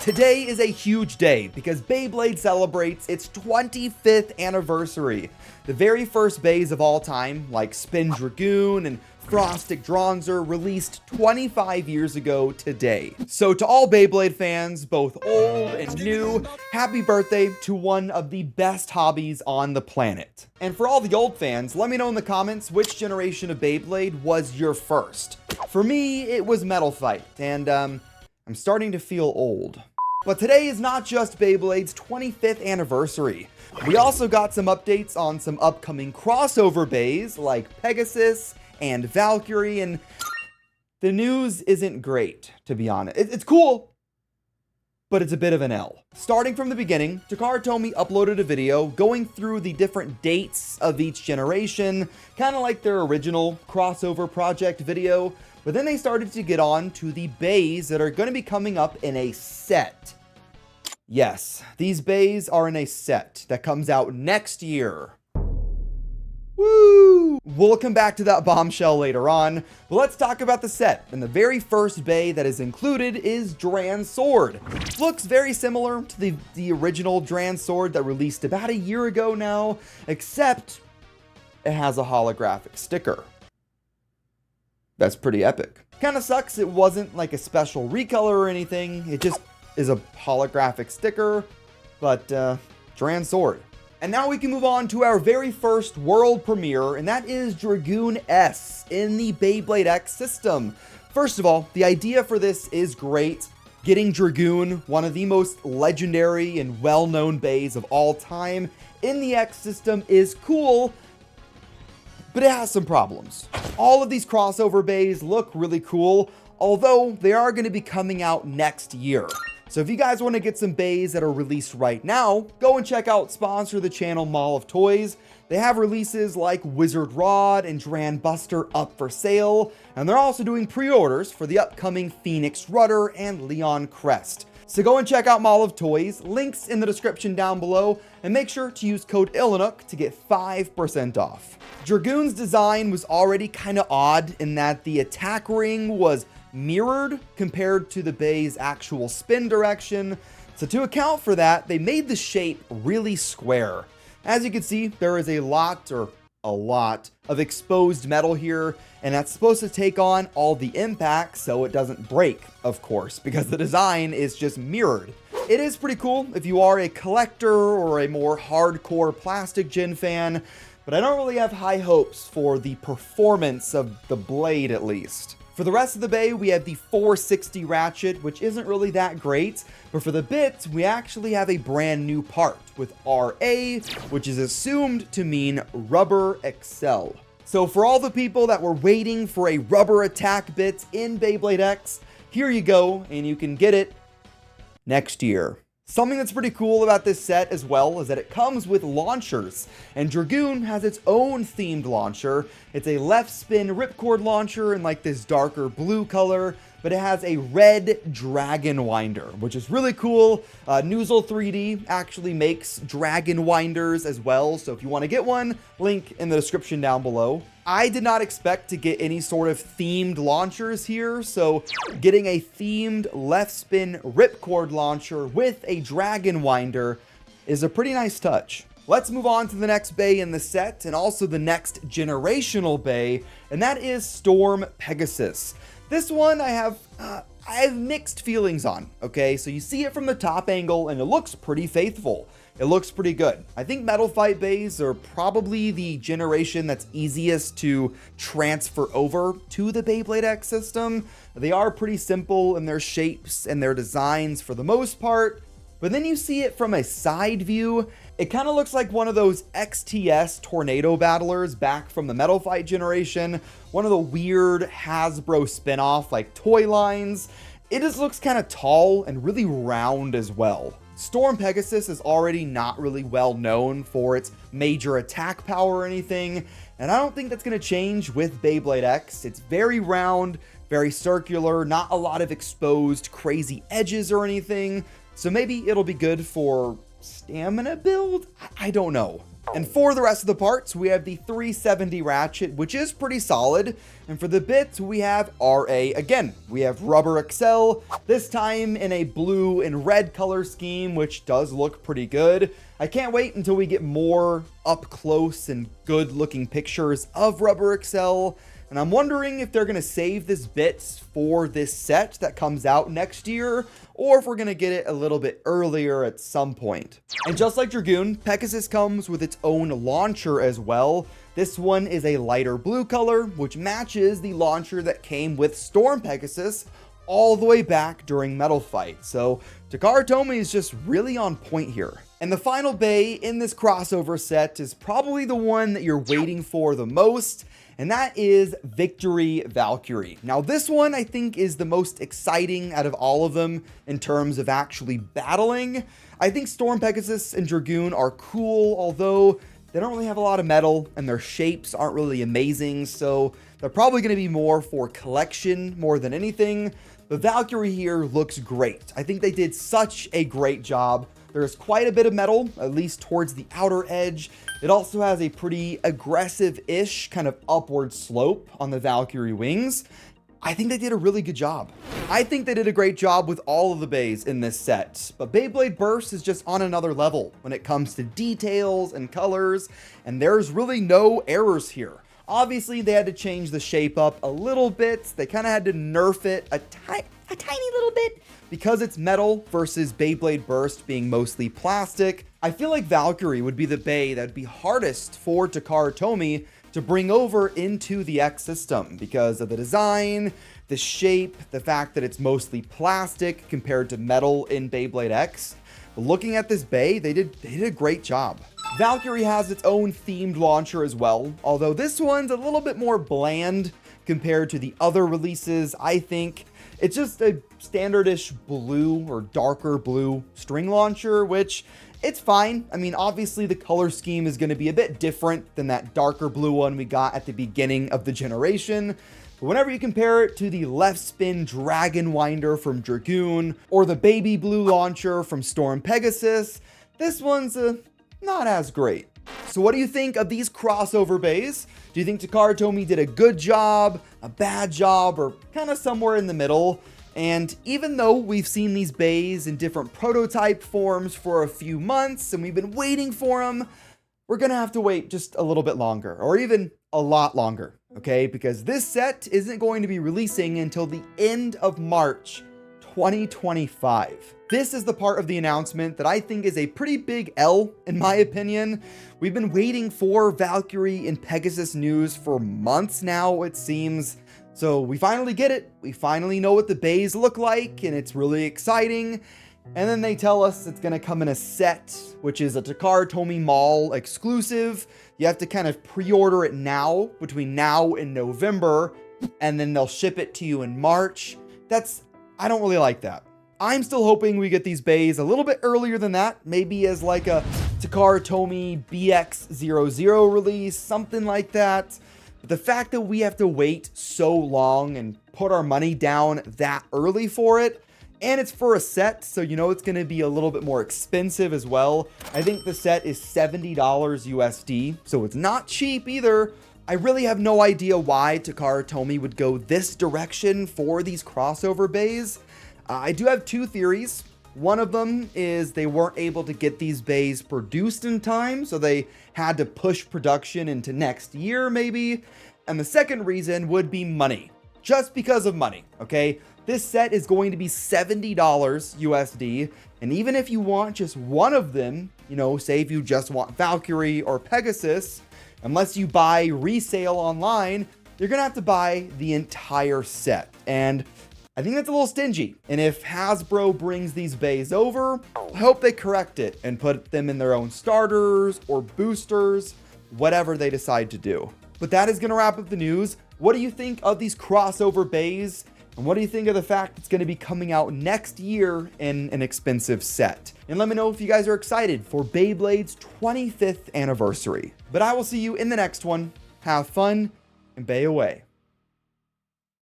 Today is a huge day because Beyblade celebrates its 25th anniversary. The very first bays of all time, like Spin Dragoon and Frostic Dronzer, released 25 years ago today. So to all Beyblade fans, both old and new, happy birthday to one of the best hobbies on the planet. And for all the old fans, let me know in the comments which generation of Beyblade was your first. For me, it was Metal Fight, and I'm starting to feel old. But today is not just Beyblade's 25th anniversary. We also got some updates on some upcoming crossover bays like Pegasus and Valkyrie, and the news isn't great, to be honest. It's cool, but it's a bit of an L. Starting from the beginning, Takara Tomy uploaded a video going through the different dates of each generation, kind of like their original crossover project video. But then they started to get on to the bays that are going to be coming up in a set. Yes, these bays are in a set that comes out next year. Woo! We'll come back to that bombshell later on, but let's talk about the set. And the very first bay that is included is Dran Sword. Looks very similar to the original Dran Sword that released about a year ago now, except it has a holographic sticker. That's pretty epic. Kinda sucks it wasn't like a special recolor or anything. It just is a holographic sticker, but Dran Sword. And now we can move on to our very first world premiere, and that is Dragoon S in the Beyblade X system. First of all, the idea for this is great. Getting Dragoon, one of the most legendary and well-known bays of all time, in the X system is cool, but it has some problems. All of these crossover bays look really cool, although they are going to be coming out next year. So if you guys want to get some bays that are released right now, go and check out sponsor of the channel Mall of Toys. They have releases like Wizard Rod and Dran Buster up for sale, and they're also doing pre-orders for the upcoming Phoenix Rudder and Leon Crest. So go and check out Mall of Toys, links in the description down below, and make sure to use code ILLINOOK to get 5% off. Dragoon's design was already kind of odd in that the attack ring was mirrored compared to the bay's actual spin direction. So to account for that, they made the shape really square. As you can see, there is a lot of exposed metal here, and that's supposed to take on all the impact so it doesn't break, of course, because the design is just mirrored. It is pretty cool if you are a collector or a more hardcore Plastic Gen fan, but I don't really have high hopes for the performance of the blade, at least. For the rest of the bay, we have the 460 ratchet, which isn't really that great, but for the bit, we actually have a brand new part with RA, which is assumed to mean Rubber Excel. So for all the people that were waiting for a rubber attack bit in Beyblade X, here you go, and you can get it next year. Something that's pretty cool about this set as well is that it comes with launchers, and Dragoon has its own themed launcher. It's a left spin ripcord launcher in like this darker blue color, but it has a red dragon winder, which is really cool. Noozle 3D actually makes dragon winders as well, so if you want to get one, link in the description down below. I did not expect to get any sort of themed launchers here, so getting a themed left spin ripcord launcher with a dragon winder is a pretty nice touch. Let's move on to the next bay in the set, and also the next generational bay, and that is Storm Pegasus. This one I have mixed feelings on, okay? So you see it from the top angle, and it looks pretty faithful. It looks pretty good. I think Metal Fight bays are probably the generation that's easiest to transfer over to the Beyblade X system. They are pretty simple in their shapes and their designs for the most part, but then you see it from a side view, it kind of looks like one of those XTS Tornado Battlers back from the Metal Fight generation, one of the weird Hasbro spin-off like toy lines. It just looks kind of tall and really round as well. Storm Pegasus is already not really well known for its major attack power or anything, and I don't think that's going to change with Beyblade X. It's very round, very circular, not a lot of exposed crazy edges or anything, so maybe it'll be good for stamina build? I don't know. And for the rest of the parts, we have the 370 ratchet, which is pretty solid. And for the bits, we have RA again. We have Rubber Excel, this time in a blue and red color scheme, which does look pretty good. I can't wait until we get more up close and good looking pictures of Rubber Excel. And I'm wondering if they're going to save this bits for this set that comes out next year, or if we're going to get it a little bit earlier at some point. And just like Dragoon, Pegasus comes with its own launcher as well. This one is a lighter blue color, which matches the launcher that came with Storm Pegasus all the way back during Metal Fight. So Takara Tomy is just really on point here. And the final bay in this crossover set is probably the one that you're waiting for the most, and that is Victory Valkyrie. Now this one I think is the most exciting out of all of them in terms of actually battling. I think Storm Pegasus and Dragoon are cool, although they don't really have a lot of metal and their shapes aren't really amazing, so they're probably going to be more for collection more than anything. But Valkyrie here looks great. I think they did such a great job. There's quite a bit of metal, at least towards the outer edge. It also has a pretty aggressive-ish kind of upward slope on the Valkyrie wings. I think they did a really good job. I think they did a great job with all of the bays in this set, but Beyblade Burst is just on another level when it comes to details and colors, and there's really no errors here. Obviously, they had to change the shape up a little bit. They kind of had to nerf it a tiny little bit because it's metal versus Beyblade Burst being mostly plastic. I feel like Valkyrie would be the bay that would be hardest for Takara Tomy to bring over into the X system because of the design, the shape, the fact that it's mostly plastic compared to metal in Beyblade X. But looking at this bay, they did a great job. Valkyrie has its own themed launcher as well, although this one's a little bit more bland compared to the other releases. I think it's just a standardish blue or darker blue string launcher, which it's fine. I mean, obviously the color scheme is going to be a bit different than that darker blue one we got at the beginning of the generation. But whenever you compare it to the left spin Dragon Winder from Dragoon or the baby blue launcher from Storm Pegasus, this one's not as great. So what do you think of these crossover bays? Do you think Takara Tomy did a good job, a bad job, or kind of somewhere in the middle? And even though we've seen these bays in different prototype forms for a few months and we've been waiting for them, we're gonna have to wait just a little bit longer, or even a lot longer, okay? Because this set isn't going to be releasing until the end of March 2025. This is the part of the announcement that I think is a pretty big L, in my opinion. We've been waiting for Valkyrie and Pegasus news for months now, it seems. So we finally get it. We finally know what the bays look like, and it's really exciting. And then they tell us it's gonna come in a set, which is a Takara Tomy Mall exclusive. You have to kind of pre-order it now, between now and November, and then they'll ship it to you in March. I don't really like that. I'm still hoping we get these bays a little bit earlier than that, maybe as like a Takara Tomy BX00 release, something like that. But the fact that we have to wait so long and put our money down that early for it, and it's for a set, so you know it's going to be a little bit more expensive as well. I think the set is $70 USD, so it's not cheap either. I really have no idea why Takara Tomy would go this direction for these crossover bays. I do have two theories. One of them is they weren't able to get these bays produced in time, so they had to push production into next year maybe. And the second reason would be money. Just because of money, okay? This set is going to be $70 USD, and even if you want just one of them, you know, say if you just want Valkyrie or Pegasus, unless you buy resale online, you're gonna have to buy the entire set. And I think that's a little stingy. And if Hasbro brings these bays over, I hope they correct it and put them in their own starters or boosters, whatever they decide to do. But that is gonna wrap up the news. What do you think of these crossover bays? And what do you think of the fact it's going to be coming out next year in an expensive set? And let me know if you guys are excited for Beyblade's 25th anniversary. But I will see you in the next one. Have fun and bay away.